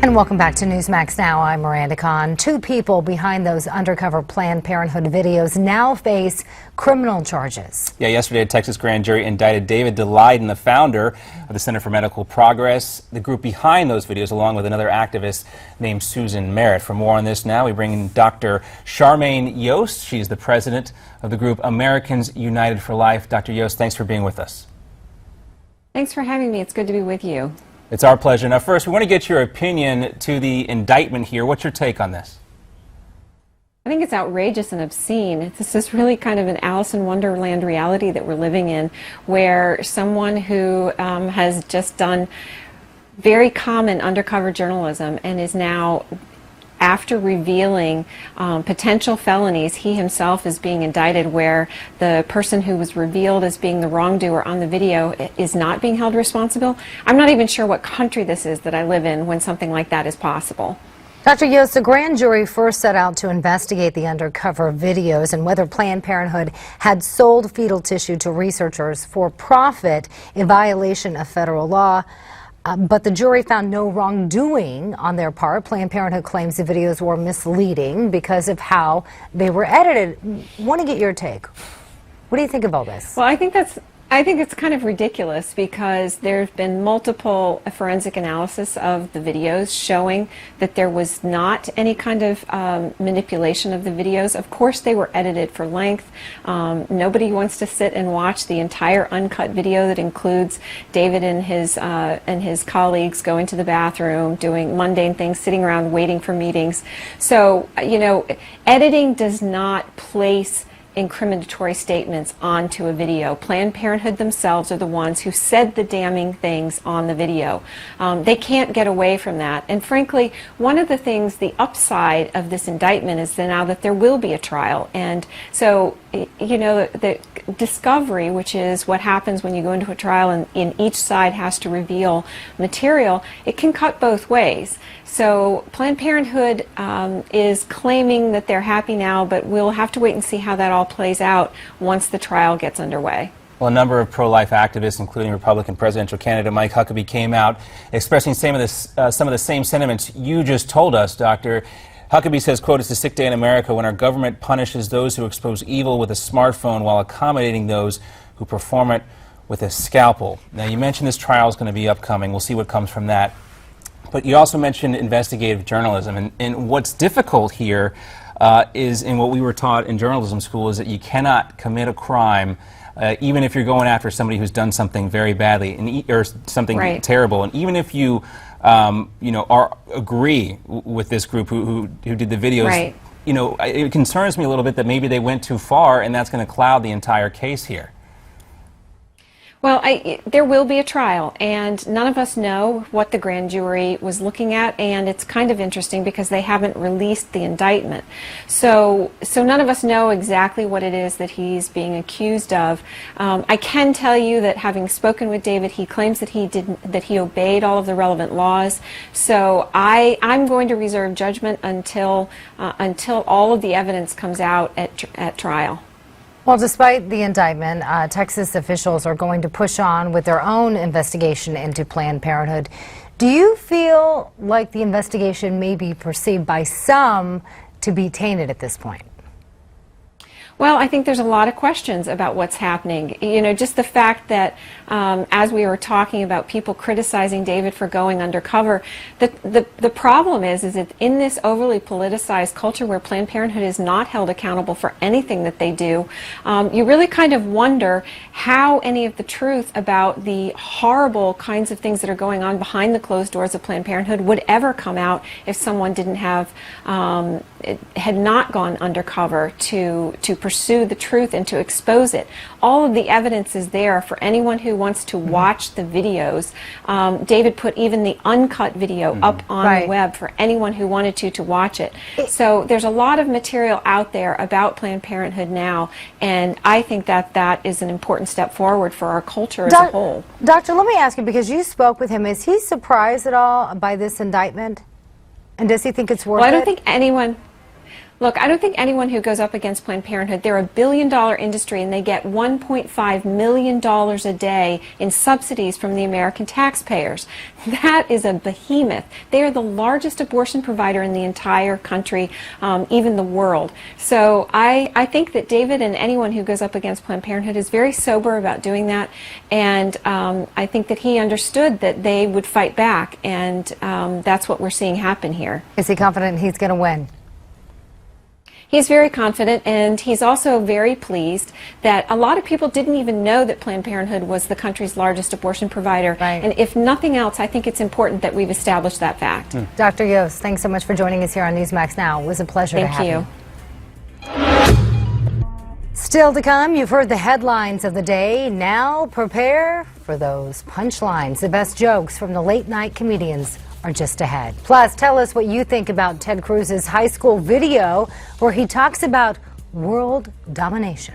And welcome back to Newsmax Now. I'm Miranda Kahn. Two people behind those undercover Planned Parenthood videos now face criminal charges. Yeah, yesterday a Texas grand jury indicted David Daleiden, the founder of the Center for Medical Progress, the group behind those videos, along with another activist named Susan Merritt. For more on this now, we bring in Dr. Charmaine Yoest. She's the president of the group Americans United for Life. Dr. Yoest, thanks for being with us. Thanks for having me. It's good to be with you. It's our pleasure. Now, first, we want to get your opinion to the indictment here. What's your take on this? I think it's outrageous and obscene. This is really kind of an Alice in Wonderland reality that we're living in, where someone who has just done very common undercover journalism and is now, after revealing potential felonies, he himself is being indicted, where the person who was revealed as being the wrongdoer on the video is not being held responsible. I'm not even sure what country this is that I live in when something like that is possible. Dr. Yoest, the grand jury first set out to investigate the undercover videos and whether Planned Parenthood had sold fetal tissue to researchers for profit in violation of federal law. But the jury found no wrongdoing on their part. Planned Parenthood claims the videos were misleading because of how they were edited. I want to get your take. What do you think of all this? Well, I think it's kind of ridiculous, because there's been multiple forensic analysis of the videos showing that there was not any kind of manipulation of the videos. Of course, they were edited for length. Nobody wants to sit and watch the entire uncut video that includes David and his colleagues going to the bathroom, doing mundane things, sitting around waiting for meetings. So, you know, editing does not place incriminatory statements onto a video. Planned Parenthood themselves are the ones who said the damning things on the video. They can't get away from that. And frankly, one of the things, the upside of this indictment is now that there will be a trial. And so, you know, the discovery, which is what happens when you go into a trial and each side has to reveal material, it can cut both ways. So Planned Parenthood is claiming that they're happy now, but we'll have to wait and see how that all plays out once the trial gets underway. Well, a number of pro-life activists, including Republican presidential candidate Mike Huckabee, came out expressing some of the same sentiments you just told us, Doctor. Huckabee says, quote, "It's a sick day in America when our government punishes those who expose evil with a smartphone while accommodating those who perform it with a scalpel." Now, you mentioned this trial is going to be upcoming. We'll see what comes from that. But you also mentioned investigative journalism. And what's difficult here is, in what we were taught in journalism school, is that you cannot commit a crime even if you're going after somebody who's done something very badly or something terrible. And even if you you know, agree with this group who did the videos, you know, it concerns me a little bit that maybe they went too far, and that's going to cloud the entire case here. Well, there will be a trial, and none of us know what the grand jury was looking at, and it's kind of interesting because they haven't released the indictment. So none of us know exactly what it is that he's being accused of. I can tell you that, having spoken with David, he claims that he obeyed all of the relevant laws. So I'm going to reserve judgment until all of the evidence comes out at trial. Well, despite the indictment, Texas officials are going to push on with their own investigation into Planned Parenthood. Do you feel like the investigation may be perceived by some to be tainted at this point? Well, I think there's a lot of questions about what's happening. You know, just the fact that, as we were talking about people criticizing David for going undercover, the problem is that in this overly politicized culture where Planned Parenthood is not held accountable for anything that they do, you really kind of wonder how any of the truth about the horrible kinds of things that are going on behind the closed doors of Planned Parenthood would ever come out if someone didn't have, had not gone undercover to pursue the truth and to expose it. All of the evidence is there for anyone who wants to watch the videos. David put even the uncut video up on the web for anyone who wanted to watch it. So there's a lot of material out there about Planned Parenthood now, and I think that that is an important step forward for our culture as a whole. Doctor, let me ask you, because you spoke with him, is he surprised at all by this indictment? And does he think it's worth it? Well, I don't think anyone... Look, I don't think anyone who goes up against Planned Parenthood, they're a billion-dollar industry and they get $1.5 million a day in subsidies from the American taxpayers. That is a behemoth. They are the largest abortion provider in the entire country, even the world. So I think that David and anyone who goes up against Planned Parenthood is very sober about doing that, and I think that he understood that they would fight back, and that's what we're seeing happen here. Is he confident he's going to win? He's very confident, and he's also very pleased that a lot of people didn't even know that Planned Parenthood was the country's largest abortion provider. Right. And if nothing else, I think it's important that we've established that fact. Dr. Yoest, thanks so much for joining us here on Newsmax Now. It was a pleasure to have you. Still to come, you've heard the headlines of the day. Now prepare for those punchlines. The best jokes from the late night comedians are just ahead. Plus, tell us what you think about Ted Cruz's high school video where he talks about world domination.